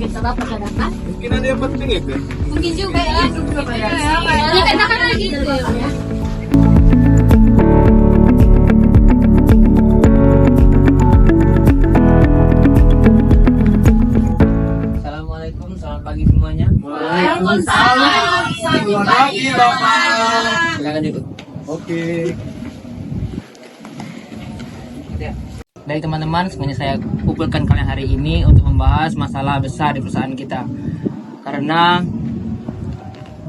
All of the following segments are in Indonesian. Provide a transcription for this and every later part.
kita Bapak katakan. Mungkin ada yang penting itu. Mungkin juga ya. Ini enakan lagi gitu ya. Assalamualaikum, selamat pagi semuanya. Waalaikumsalam. Selamat pagi, Bapak. Silakan duduk. Oke. Ya. Baik teman-teman, semuanya saya kumpulkan kalian hari ini untuk membahas masalah besar di perusahaan kita. Karena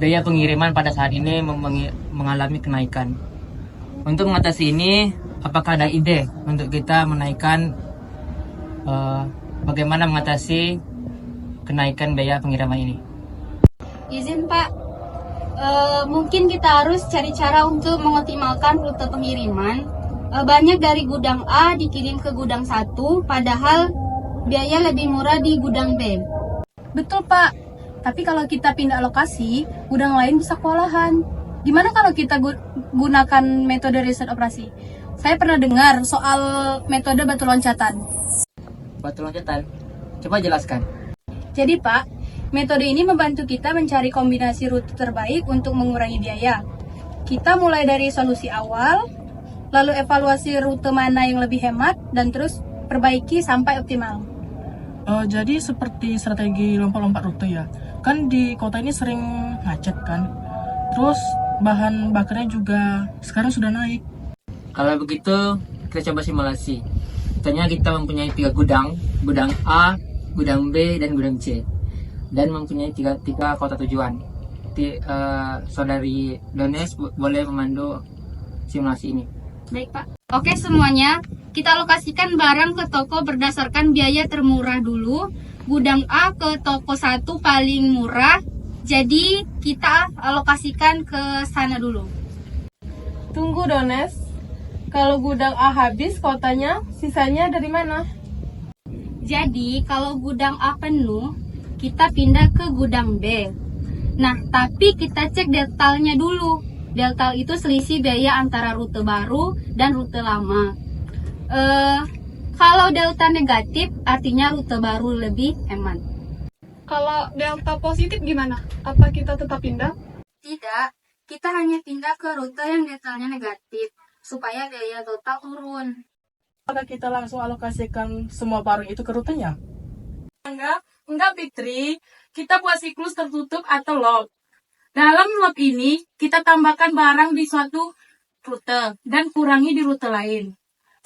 biaya pengiriman pada saat ini mengalami kenaikan. Untuk mengatasi ini, apakah ada ide untuk kita menaikkan bagaimana mengatasi kenaikan biaya pengiriman ini? Izin Pak, mungkin kita harus cari cara untuk mengoptimalkan rute pengiriman. Banyak dari gudang A dikirim ke gudang 1, padahal biaya lebih murah di gudang B. Betul Pak, tapi kalau kita pindah lokasi, gudang lain bisa kewalahan. Gimana kalau kita gunakan metode riset operasi? Saya pernah dengar soal metode batu loncatan. Batu loncatan, coba jelaskan. Jadi Pak, metode ini membantu kita mencari kombinasi rute terbaik untuk mengurangi biaya. Kita mulai dari solusi awal, lalu evaluasi rute mana yang lebih hemat, dan terus perbaiki sampai optimal. Jadi seperti strategi lompat-lompat rute ya. Kan di kota ini sering macet kan. Terus bahan bakarnya juga sekarang sudah naik. Kalau begitu, kita coba simulasi. Contohnya kita mempunyai 3 gudang, gudang A, gudang B, dan gudang C. Dan mempunyai tiga kota tujuan. Saudari Dones boleh memandu simulasi ini. Baik Pak. Oke semuanya, kita alokasikan barang ke toko berdasarkan biaya termurah dulu. Gudang A ke toko 1 paling murah, jadi kita alokasikan ke sana dulu. Tunggu Dones, kalau gudang A habis kotanya, sisanya dari mana? Jadi kalau gudang A penuh, kita pindah ke gudang B. Nah, tapi kita cek detailnya dulu. Delta itu selisih biaya antara rute baru dan rute lama. Kalau delta negatif, artinya rute baru lebih hemat. Kalau delta positif gimana? Apa kita tetap pindah? Tidak, kita hanya pindah ke rute yang deltanya negatif, supaya biaya total turun. Apakah kita langsung alokasikan semua barang itu ke rutenya? Enggak Fitri, kita buat siklus tertutup atau loop. Dalam loop ini, kita tambahkan barang di suatu rute dan kurangi di rute lain,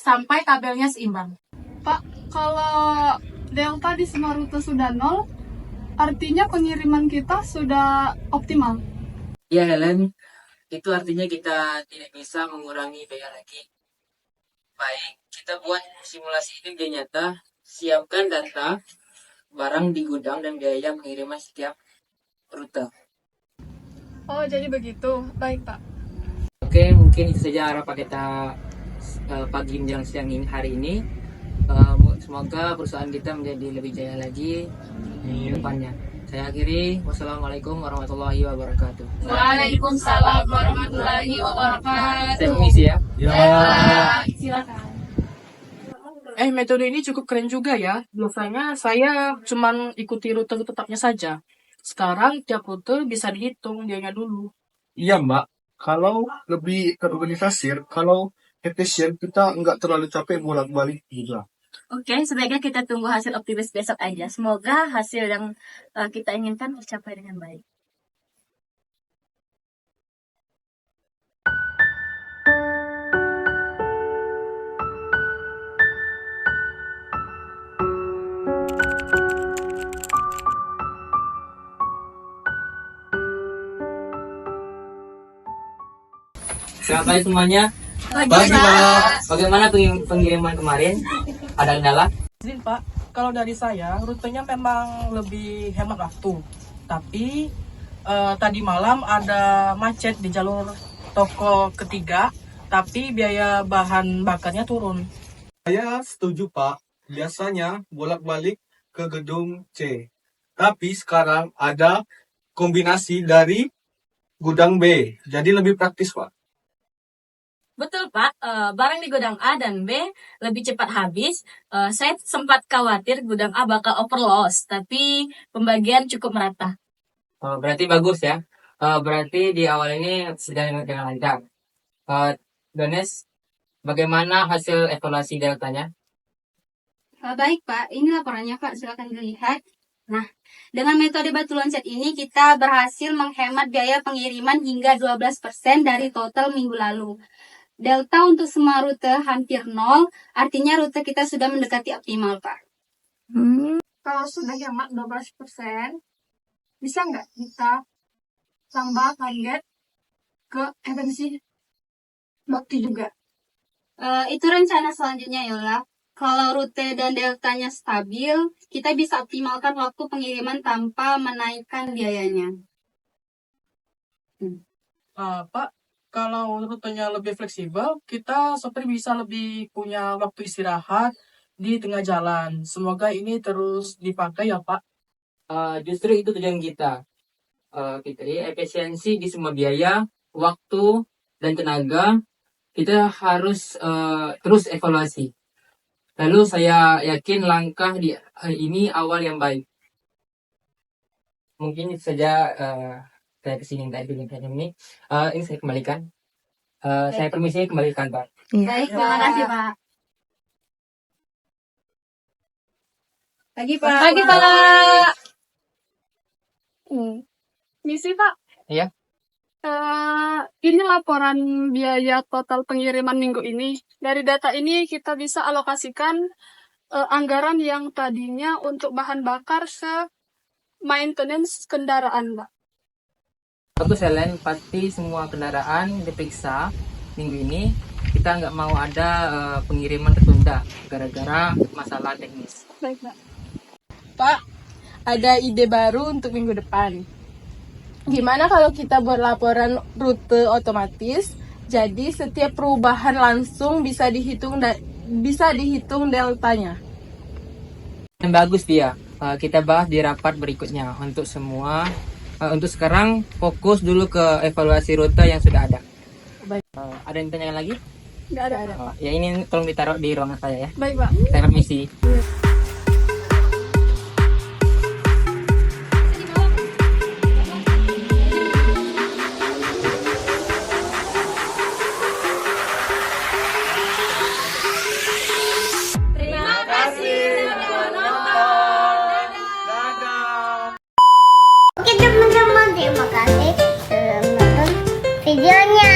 sampai tabelnya seimbang. Pak, kalau delta di semua rute sudah nol, artinya pengiriman kita sudah optimal. Ya Helen, itu artinya kita tidak bisa mengurangi biaya lagi. Baik, kita buat simulasi ini biaya nyata, siapkan data barang di gudang dan biaya pengiriman setiap rute. Oh, jadi begitu. Baik, Pak. Oke, mungkin itu saja harapan kita pagi menjelang siang ini hari ini. Semoga perusahaan kita menjadi lebih jaya lagi di depannya. Saya akhiri. Wassalamualaikum warahmatullahi wabarakatuh. Waalaikumsalam warahmatullahi wabarakatuh. Saya permisi ya. Silakan. Metode ini cukup keren juga ya. Biasanya saya cuman ikuti rute tetapnya saja. Sekarang tiap rute bisa dihitung biayanya dulu. Iya, Mbak. Kalau lebih terorganisir, kalau efisien, kita nggak terlalu capek bolak-balik juga. Oke, sebaiknya kita tunggu hasil optimis besok aja. Semoga hasil yang kita inginkan tercapai dengan baik. Selamat pagi semuanya. Pagi, Pak. Bagaimana pengiriman kemarin? Ada kendala? Izin Pak, kalau dari saya rutenya memang lebih hemat waktu. Tapi tadi malam ada macet di jalur toko ketiga, tapi biaya bahan bakarnya turun. Saya setuju, Pak. Biasanya bolak-balik ke gedung C. Tapi sekarang ada kombinasi dari gudang B. Jadi lebih praktis, Pak. Betul Pak, barang di gudang A dan B lebih cepat habis. Saya sempat khawatir gudang A bakal overloss, tapi pembagian cukup merata. Oh, berarti bagus ya. Berarti di awal ini sedang dengan lancar. Dones, bagaimana hasil evaluasi deltanya? Baik Pak, ini laporannya Pak, silakan dilihat. Nah, dengan metode batu loncat ini kita berhasil menghemat biaya pengiriman hingga 12% dari total minggu lalu. Delta untuk semua rute hampir nol, artinya rute kita sudah mendekati optimal Pak. Kalau sudah hemat 12%, bisa nggak kita tambah target ke esensi bakti juga? Itu rencana selanjutnya Yola. Kalau rute dan deltanya stabil, kita bisa optimalkan waktu pengiriman tanpa menaikkan biayanya. Pak, kalau rutenya lebih fleksibel, kita seperti bisa lebih punya waktu istirahat di tengah jalan. Semoga ini terus dipakai ya Pak. Justru itu tujuan kita. Fitri, efisiensi di semua biaya, waktu, dan tenaga, kita harus terus evaluasi. Lalu saya yakin langkah di ini awal yang baik. Mungkin itu saja saya kesini tadi ini. Ini saya kembalikan. Saya permisi kembalikan Pak. Baik, terima kasih Pak. Pagi Pak. Pagi Pak. Misi Pak. Iya. Ini laporan biaya total pengiriman minggu ini. Dari data ini kita bisa alokasikan anggaran yang tadinya untuk bahan bakar maintenance kendaraan, Pak. Bagus Helen, pasti semua kendaraan diperiksa minggu ini. Kita nggak mau ada pengiriman tertunda gara-gara masalah teknis. Baik, Pak. Pak, ada ide baru untuk minggu depan. Gimana kalau kita buat laporan rute otomatis, jadi setiap perubahan langsung bisa dihitung deltanya. Yang bagus dia. Kita bahas di rapat berikutnya untuk semua. Untuk sekarang fokus dulu ke evaluasi rute yang sudah ada. Baik. Ada yang ditanyakan lagi? Nggak ada. Ya ini tolong ditaruh di ruangan saya ya. Baik, Pak. Saya permisi. Oke teman-teman, terima kasih sudah menonton videonya.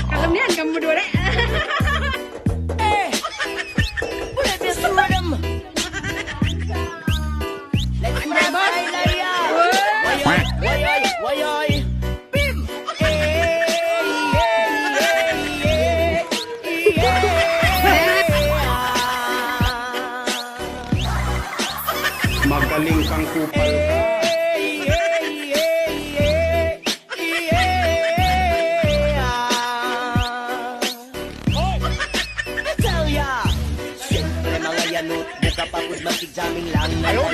Kelebihan kamu berdua deh. Magaling kang kupal ka. Siyempre mga yanot, buka papos magkijaming lang. Ayaw!